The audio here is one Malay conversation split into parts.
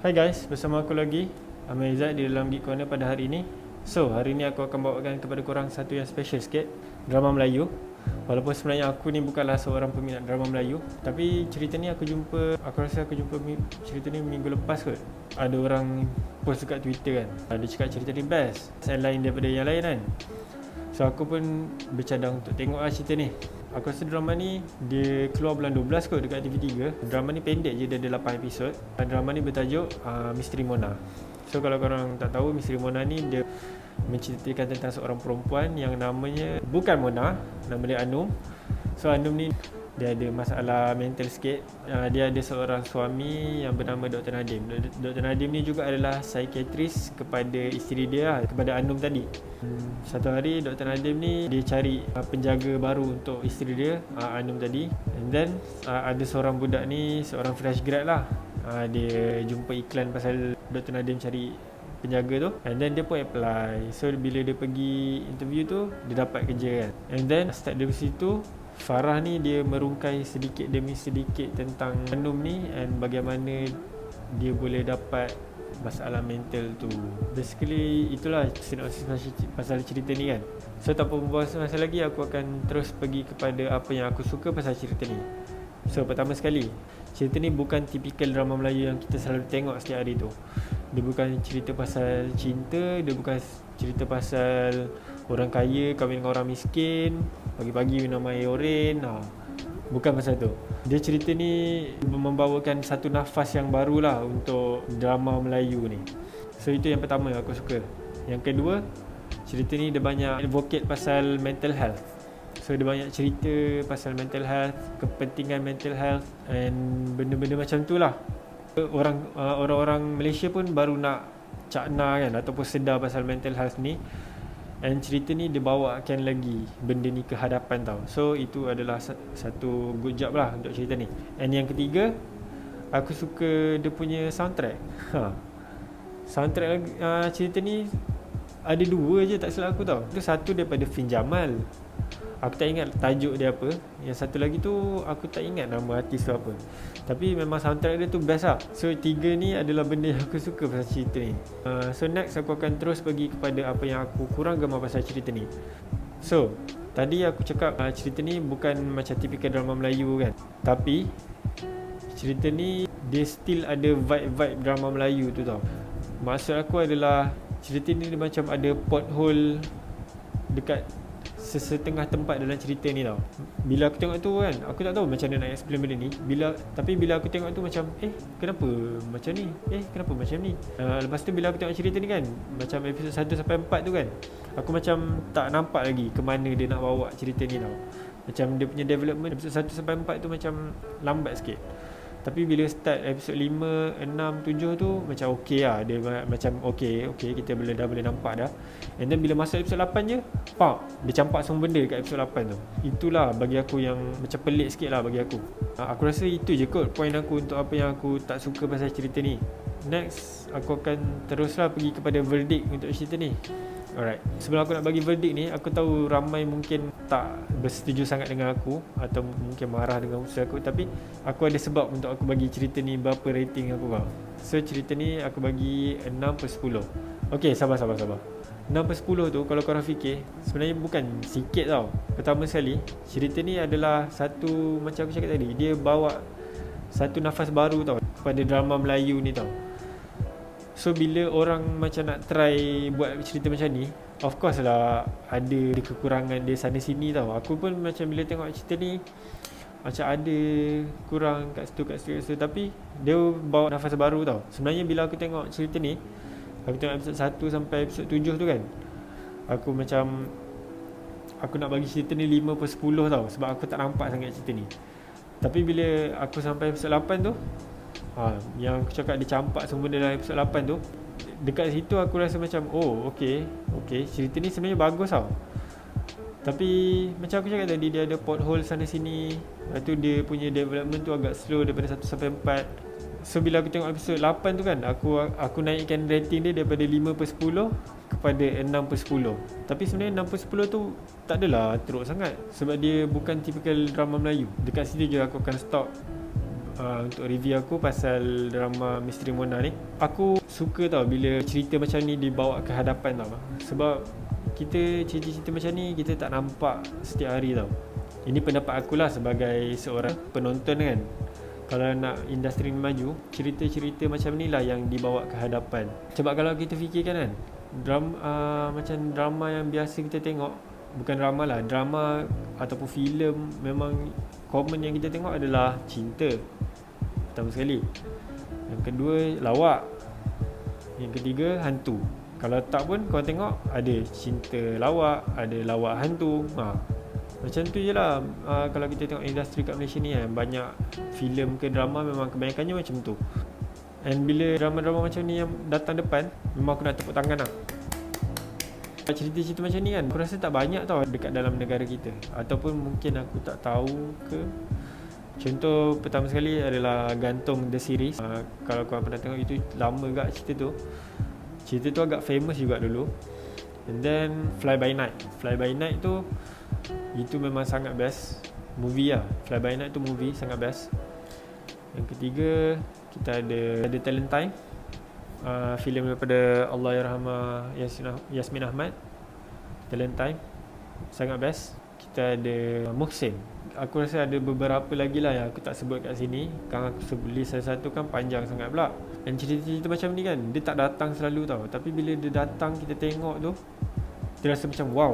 Hai guys, bersama aku lagi Amir Izzat di dalam Geek Corner pada hari ini. So, hari ini aku akan bawakan kepada korang satu yang special sikit, drama Melayu. Walaupun sebenarnya aku ni bukanlah seorang peminat drama Melayu, tapi cerita ni aku rasa aku jumpa cerita ni minggu lepas kot. Ada orang post dekat Twitter kan, dia cakap cerita ni best, selain daripada yang lain kan. So aku pun bercadang untuk tengok lah cerita ni. Aku rasa drama ni dia keluar bulan 12 kot dekat TV3. Drama ni pendek je, dia ada 8 episod. Drama ni bertajuk Misteri Mona. So kalau korang tak tahu, Misteri Mona ni dia menceritakan tentang seorang perempuan yang namanya bukan Mona, nama dia Anum. So Anum ni dia ada masalah mental sikit. Dia ada seorang suami yang bernama Dr. Nadim. Dr. Nadim ni juga adalah psikiatris kepada isteri dia, kepada Anum tadi. Satu hari Dr. Nadim ni dia cari penjaga baru untuk isteri dia, Anum tadi. And then ada seorang budak ni, seorang fresh grad lah. Dia jumpa iklan pasal Dr. Nadim cari penjaga tu, and then dia pun apply. So bila dia pergi interview tu, dia dapat kerja kan. And then start dari situ, Farah ni dia merungkai sedikit demi sedikit tentang Anum ni and bagaimana dia boleh dapat masalah mental tu. Basically itulah sinopsis pasal cerita ni kan. So tanpa membuang masa lagi, aku akan terus pergi kepada apa yang aku suka pasal cerita ni. So pertama sekali, cerita ni bukan tipikal drama Melayu yang kita selalu tengok setiap hari tu. Dia bukan cerita pasal cinta, dia bukan cerita pasal orang kaya kahwin dengan orang miskin, pagi-pagi minum air oren. Bukan pasal tu. Dia cerita ni membawakan satu nafas yang baru lah untuk drama Melayu ni. So itu yang pertama aku suka. Yang kedua, cerita ni dia banyak advocate pasal mental health. So dia banyak cerita pasal mental health, kepentingan mental health and benda-benda macam tu lah. Orang-orang Malaysia pun baru nak cakna kan, ataupun sedar pasal mental health ni. And cerita ni dia bawakan lagi benda ni ke hadapan tau. So itu adalah satu good job lah untuk cerita ni. And yang ketiga, aku suka dia punya soundtrack. Soundtrack cerita ni ada dua je tak silap aku tau. Itu satu daripada Fin Jamal, aku tak ingat tajuk dia apa. Yang satu lagi tu aku tak ingat nama artis tu apa. Tapi memang soundtrack dia tu best lah. So tiga ni adalah benda yang aku suka pasal cerita ni. So next aku akan terus pergi kepada apa yang aku kurang gemar pasal cerita ni. So tadi aku cakap cerita ni bukan macam tipikal drama Melayu kan. Tapi cerita ni dia still ada vibe-vibe drama Melayu tu tau. Maksud aku adalah cerita ni dia macam ada pothole dekat sesetengah tempat dalam cerita ni tau. Bila aku tengok tu kan, aku tak tahu macam mana nak explain benda ni. Tapi bila aku tengok tu macam kenapa macam ni? Kenapa macam ni? Lepas tu bila aku tengok cerita ni kan, macam episod 1 sampai 4 tu kan, aku macam tak nampak lagi ke mana dia nak bawa cerita ni tau. Macam dia punya development episod 1 sampai 4 tu macam lambat sikit. Tapi bila start episod 5, 6, 7 tu macam okey lah. Dia macam okey kita dah boleh nampak dah. And then bila masuk episod 8 je, dia campak semua benda dekat episod 8 tu. Itulah bagi aku yang macam pelik sikit lah bagi aku. Aku rasa itu je kot point aku untuk apa yang aku tak suka pasal cerita ni. Next, aku akan teruslah pergi kepada verdict untuk cerita ni. Alright, sebelum aku nak bagi verdict ni, aku tahu ramai mungkin tak bersetuju sangat dengan aku atau mungkin marah dengan usaha aku. Tapi aku ada sebab untuk aku bagi cerita ni berapa rating aku kau. So cerita ni aku bagi 6/10. Okay, sabar 6/10 tu kalau korang fikir, sebenarnya bukan sikit tau. Pertama sekali, cerita ni adalah satu, macam aku cakap tadi, dia bawa satu nafas baru tau kepada drama Melayu ni tau. So bila orang macam nak try buat cerita macam ni, of course lah ada kekurangan dia sana sini tau. Aku pun macam bila tengok cerita ni macam ada kurang kat situ. Tapi dia bawa nafas baru tau. Sebenarnya bila aku tengok cerita ni, aku tengok episod 1 sampai episod 7 tu kan, aku macam aku nak bagi cerita ni 5/10 tau. Sebab aku tak nampak sangat cerita ni. Tapi bila aku sampai episod 8 tu, yang aku cakap dia campak semua dalam episod 8 tu, dekat situ aku rasa macam okay, cerita ni sebenarnya bagus tau. Tapi macam aku cakap tadi, dia ada pothole sana sini. Lepas tu dia punya development tu agak slow daripada 1 sampai 4. So bila aku tengok episod 8 tu kan, aku naikkan rating dia daripada 5/10 kepada 6/10. Tapi sebenarnya 6/10 tu tak adalah teruk sangat, sebab dia bukan tipikal drama Melayu. Dekat situ je aku akan stop untuk review aku pasal drama Misteri Mona ni. Aku suka tau bila cerita macam ni dibawa ke hadapan tau. Sebab kita cerita-cerita macam ni kita tak nampak setiap hari tau. Ini pendapat akulah sebagai seorang penonton kan. Kalau nak industri ni maju, cerita-cerita macam ni lah yang dibawa ke hadapan. Sebab kalau kita fikirkan kan, macam drama yang biasa kita tengok, bukan drama lah, drama ataupun filem, memang common yang kita tengok adalah cinta, pertama sekali. Yang kedua, lawak. Yang ketiga, hantu. Kalau tak pun kau tengok ada cinta lawak, ada lawak hantu. Macam tu je lah. Kalau kita tengok industri kat Malaysia ni kan, banyak filem ke drama memang kebanyakannya macam tu. And bila drama-drama macam ni yang datang depan, memang aku nak tepuk tangan lah. Cerita-cerita macam ni kan, aku rasa tak banyak tau dekat dalam negara kita. Ataupun mungkin aku tak tahu ke. Contoh pertama sekali adalah Gantung The Series. Kalau korang pernah tengok, itu lama gak cerita tu. Cerita tu agak famous juga dulu. And then Fly By Night. Fly By Night tu, itu memang sangat best movie lah. Fly By Night tu movie sangat best. Yang ketiga, kita ada Talent Time, filem daripada Allahyarhamah Yasmin Ahmad. Talent Time sangat best. Kita ada Muhsin. Aku rasa ada beberapa lagi lah yang aku tak sebut kat sini. Kalau aku sebut list satu-satu kan panjang sangat pula. Dan cerita-cerita macam ni kan, dia tak datang selalu tau. Tapi bila dia datang, kita tengok tu, kita rasa macam wow,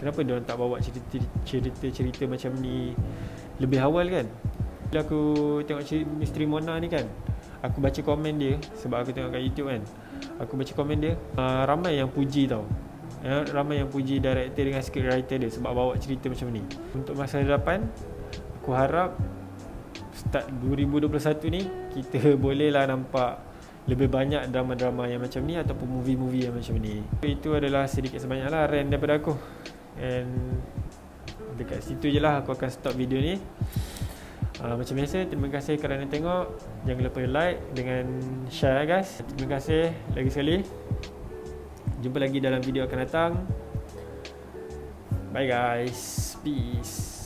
kenapa dia orang tak bawa cerita-cerita macam ni lebih awal kan. Bila aku tengok Misteri Mona ni kan, aku baca komen dia, sebab aku tengok kat YouTube kan, aku baca komen dia, ramai yang puji tau. Ramai yang puji director dengan script writer dia sebab bawa cerita macam ni. Untuk masa depan, aku harap start 2021 ni kita bolehlah nampak lebih banyak drama-drama yang macam ni ataupun movie-movie yang macam ni. Itu adalah sedikit sebanyaklah rant daripada aku. And dekat situ je lah aku akan stop video ni. Macam biasa, terima kasih kerana tengok. Jangan lupa like dengan share guys. Terima kasih lagi sekali. Jumpa lagi dalam video akan datang. Bye guys. Peace.